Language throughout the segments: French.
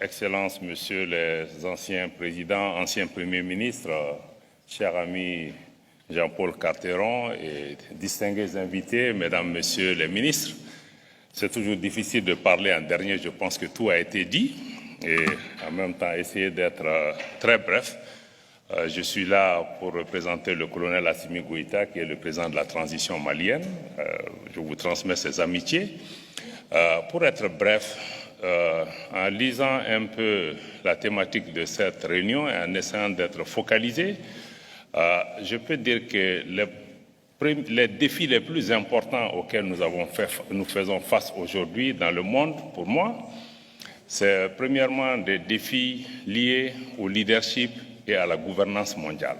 Excellences, Messieurs les anciens présidents, anciens premiers ministres, chers amis Jean-Paul Carteron et distingués invités, Mesdames, Messieurs les ministres, c'est toujours difficile de parler en dernier, je pense que tout a été dit et en même temps essayer d'être très bref. Je suis là pour représenter le colonel Assimi Goïta qui est le président de la transition malienne. Je vous transmets ses amitiés. Pour être bref, en lisant un peu la thématique de cette réunion et en essayant d'être focalisé, je peux dire que les défis les plus importants auxquels nous faisons face aujourd'hui dans le monde, pour moi, c'est premièrement des défis liés au leadership et à la gouvernance mondiale,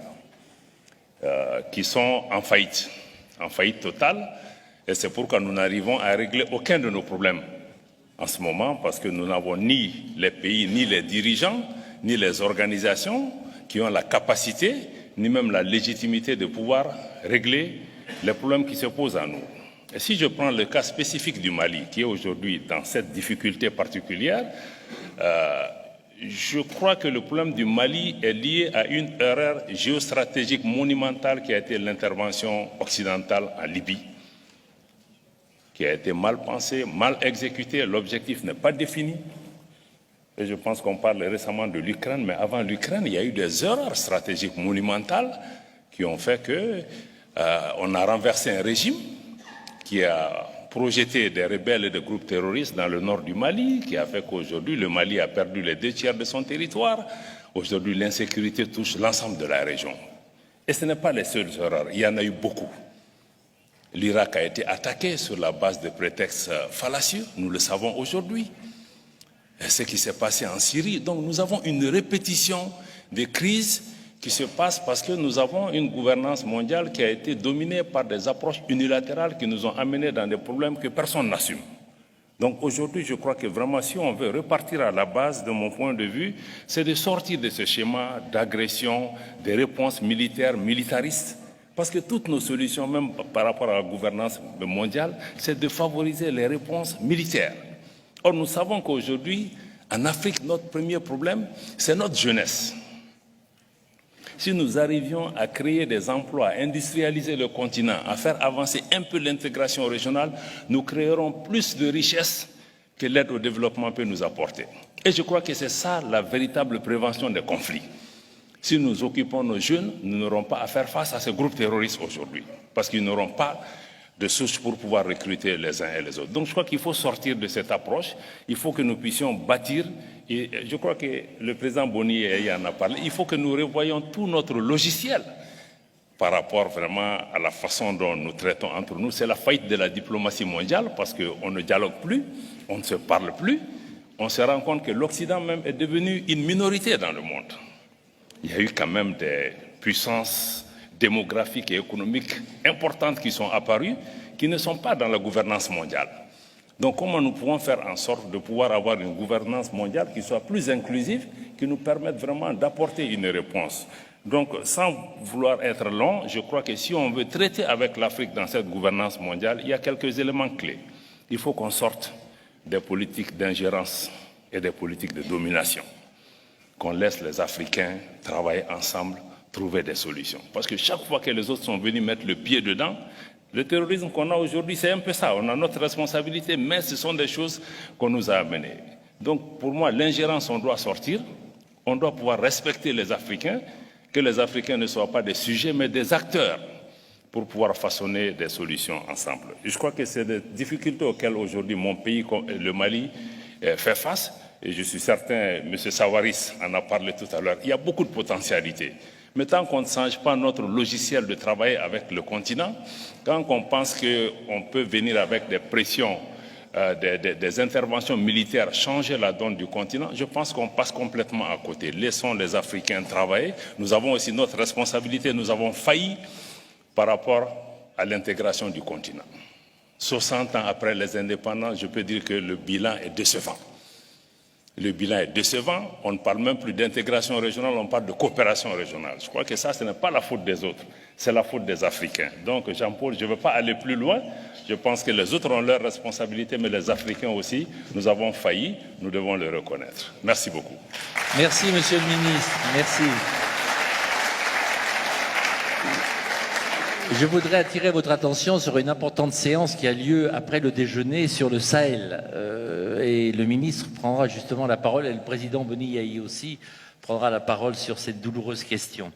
qui sont en faillite totale, et c'est pourquoi nous n'arrivons à régler aucun de nos problèmes en ce moment, parce que nous n'avons ni les pays, ni les dirigeants, ni les organisations qui ont la capacité, ni même la légitimité de pouvoir régler les problèmes qui se posent à nous. Et si je prends le cas spécifique du Mali, qui est aujourd'hui dans cette difficulté particulière, je crois que le problème du Mali est lié à une erreur géostratégique monumentale qui a été l'intervention occidentale en Libye, qui a été mal pensée, mal exécutée, l'objectif n'est pas défini. Et je pense qu'on parle récemment de l'Ukraine, mais avant l'Ukraine, il y a eu des erreurs stratégiques monumentales qui ont fait qu'on a renversé un régime qui a projeté des rebelles et des groupes terroristes dans le nord du Mali, qui a fait qu'aujourd'hui, le Mali a perdu les 2/3 de son territoire. Aujourd'hui, l'insécurité touche l'ensemble de la région. Et ce n'est pas les seules erreurs, il y en a eu beaucoup. L'Irak a été attaqué sur la base de prétextes fallacieux, nous le savons aujourd'hui. Et ce qui s'est passé en Syrie, donc nous avons une répétition des crises qui se passent parce que nous avons une gouvernance mondiale qui a été dominée par des approches unilatérales qui nous ont amenés dans des problèmes que personne n'assume. Donc aujourd'hui, je crois que vraiment, si on veut repartir à la base, de mon point de vue, c'est de sortir de ce schéma d'agression, des réponses militaires, militaristes. Parce que toutes nos solutions, même par rapport à la gouvernance mondiale, c'est de favoriser les réponses militaires. Or, nous savons qu'aujourd'hui, en Afrique, notre premier problème, c'est notre jeunesse. Si nous arrivions à créer des emplois, à industrialiser le continent, à faire avancer un peu l'intégration régionale, nous créerons plus de richesses que l'aide au développement peut nous apporter. Et je crois que c'est ça la véritable prévention des conflits. Si nous occupons nos jeunes, nous n'aurons pas à faire face à ces groupes terroristes aujourd'hui, parce qu'ils n'auront pas de sources pour pouvoir recruter les uns et les autres. Donc je crois qu'il faut sortir de cette approche, il faut que nous puissions bâtir, et je crois que le président Boni en a parlé, il faut que nous revoyions tout notre logiciel par rapport vraiment à la façon dont nous traitons entre nous. C'est la faillite de la diplomatie mondiale, parce qu'on ne dialogue plus, on ne se parle plus, on se rend compte que l'Occident même est devenu une minorité dans le monde. Il y a eu quand même des puissances démographiques et économiques importantes qui sont apparues, qui ne sont pas dans la gouvernance mondiale. Donc comment nous pouvons faire en sorte de pouvoir avoir une gouvernance mondiale qui soit plus inclusive, qui nous permette vraiment d'apporter une réponse. Donc sans vouloir être long, je crois que si on veut traiter avec l'Afrique dans cette gouvernance mondiale, il y a quelques éléments clés. Il faut qu'on sorte des politiques d'ingérence et des politiques de domination, qu'on laisse les Africains travailler ensemble, trouver des solutions. Parce que chaque fois que les autres sont venus mettre le pied dedans, le terrorisme qu'on a aujourd'hui, c'est un peu ça. On a notre responsabilité, mais ce sont des choses qu'on nous a amenées. Donc pour moi, l'ingérence, on doit sortir. On doit pouvoir respecter les Africains, que les Africains ne soient pas des sujets, mais des acteurs pour pouvoir façonner des solutions ensemble. Et je crois que c'est des difficultés auxquelles aujourd'hui mon pays, le Mali, fait face. Et je suis certain, M. Sawaris en a parlé tout à l'heure, il y a beaucoup de potentialités. Mais tant qu'on ne change pas notre logiciel de travail avec le continent, quand on pense qu'on peut venir avec des pressions, des interventions militaires, changer la donne du continent, je pense qu'on passe complètement à côté. Laissons les Africains travailler. Nous avons aussi notre responsabilité, nous avons failli par rapport à l'intégration du continent. 60 ans après les indépendances, je peux dire que le bilan est décevant. Le bilan est décevant. On ne parle même plus d'intégration régionale, on parle de coopération régionale. Je crois que ça, ce n'est pas la faute des autres, c'est la faute des Africains. Donc, Jean-Paul, je ne veux pas aller plus loin. Je pense que les autres ont leurs responsabilités, mais les Africains aussi, nous avons failli, nous devons le reconnaître. Merci beaucoup. Merci, Monsieur le Ministre. Merci. Je voudrais attirer votre attention sur une importante séance qui a lieu après le déjeuner sur le Sahel. Et le ministre prendra justement la parole, et le président Boni Yahi aussi prendra la parole sur cette douloureuse question.